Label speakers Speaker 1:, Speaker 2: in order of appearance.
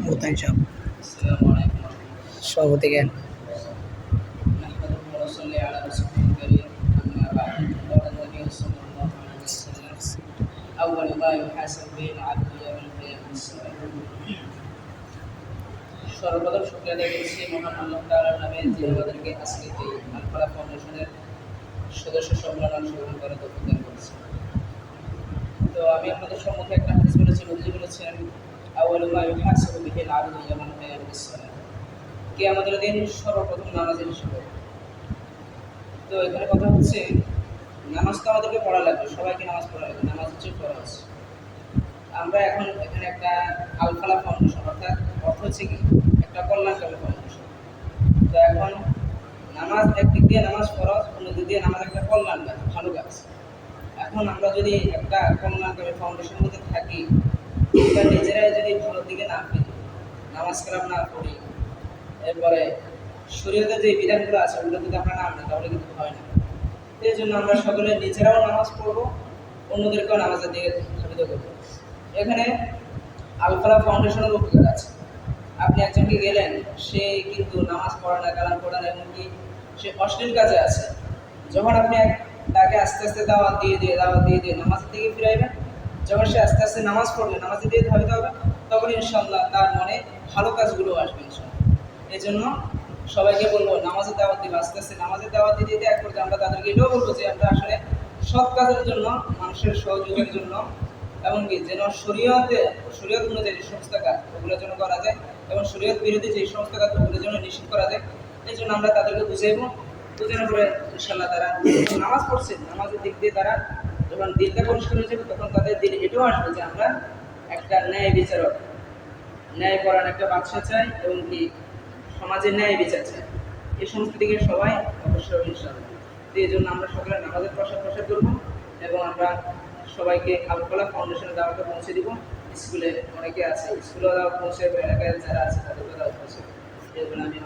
Speaker 1: মুতান সাহেব
Speaker 2: আসসালামু আলাইকুম
Speaker 1: সভাপতি জ্ঞান
Speaker 2: نحمده ونصلي على رسوله الكريم أما بعد قال النبي صلى الله عليه وسلم أول ما يحاسب به العبد يوم القيامة الصلاة সর্বপ্রথম শুকরিয়া আদায় করছি মহান আল্লাহ তাআলার নামে যিনি আমাদেরকে আজকে এই আল ফালাহ ফাউন্ডেশনের সদস্য সম্মেলন অংশগ্রহণ করার তৌফিক দান করেছেন। তো আমি আপনাদের সম্মুখে একটা হাদিস বলেছি, নবীজি বলেছেন আউয়ালু মা ইউহাসাবু বিহিল আবদু ইয়াওমাল কিয়ামাতিস সালাহ, কিয়ামতের দিন সর্বপ্রথম নামাজের হিসাবে। তো এখানে কথা হচ্ছে নামাজ তো আমাদেরকে পড়া লাগবে, সবাইকে নামাজ পড়া লাগবে, নামাজ হচ্ছে ফরজ। আমরা এখন এখানে একটা আল ফালাহ ফাউন্ডেশন, অর্থাৎ অর্থ হচ্ছে কি একটা কল্যাণকামী ফাউন্ডেশন। তো এখন নামাজ একদিক দিয়ে নামাজ ফরজ, অন্য দিক দিয়ে নামাজ একটা কল্যাণ কাজ, ভালো কাজ। এখন আমরা যদি একটা কল্যাণকামী ফাউন্ডেশনের মধ্যে থাকি, বা নিজেরাই যদি ভালোর দিকে না ফিরি, নামাজ কালাম না পড়ি, এরপরে শরীয়তের যে বিধানগুলো আছে ওগুলো যদি আমরা না মানি তাহলে কিন্তু হয় না। এই জন্য আমরা সকলে নিজেরাও নামাজ পড়বো, অন্যদেরকেও নামাজের দিকে ধাবিত করবো। এখানে আল ফালাহ ফাউন্ডেশনের উপকার আছে। আপনি একজনকে গেলেন, সে কিন্তু নামাজ পড়ে না, কালাম পড়ে না, এমনকি সে অশ্লীল কাজে আছে। যখন আপনি তাকে আস্তে আস্তে দাওয়াত দিয়ে নামাজের দিকে ফিরাইবেন, যখন সে আস্তে আস্তে নামাজ পড়বে, নামাজের দিকে ধাবিত হবে, তখন ইনশাআল্লাহ তার মনে ভালো কাজগুলো আসবে ইনশাআল্লাহ। এই জন্য সবাইকে বলবো নামাজের দাওয়াত দিবে, আস্তে আস্তে নামাজের দাওয়াত দিতে এক পর্যায়ে আমরা তাদেরকে এটাও বলবো যে আমরা আসলে সৎ কাজের জন্য, মানুষের সহযোগের জন্য, এমনকি যেন শরীয়ত অনুযায়ী যে সমস্ত কাজ ওগুলোর জন্য করা যায়, এবং শরীয়ত বিরোধী যে সমস্ত কাজ ওগুলোর জন্য নিষেধ করা যায়। এই জন্য আমরা তাদেরকে বুঝাইবো, বুঝানোর পরে ইনশাআল্লাহ তারা নামাজ পড়ছে, নামাজের দিক দিয়ে তারা যখন দিলটা পরিষ্কার হয়ে যাবে, তখন তাদের দিল এটাও আসবে যে আমরা একটা ন্যায় বিচারক, ন্যায় পরায়ণ একটা বাদশা চাই, এবং কি সমাজে ন্যায় বিচার চাই। এই সমস্ত দিকে সবাই অবশ্যই ইনশাআল্লাহ। এই জন্য আমরা সকলে নামাজের প্রসার করবো, এবং আমরা সবাইকে আল ফালাহ ফাউন্ডেশনের দাওয়াতটা পৌঁছে দিব। স্কুলে অনেকে আছে, স্কুলে দাওয়াত পৌঁছে, এলাকায় যারা আছে তাদেরকে দাওয়াত পৌঁছে। এই জন্য আমি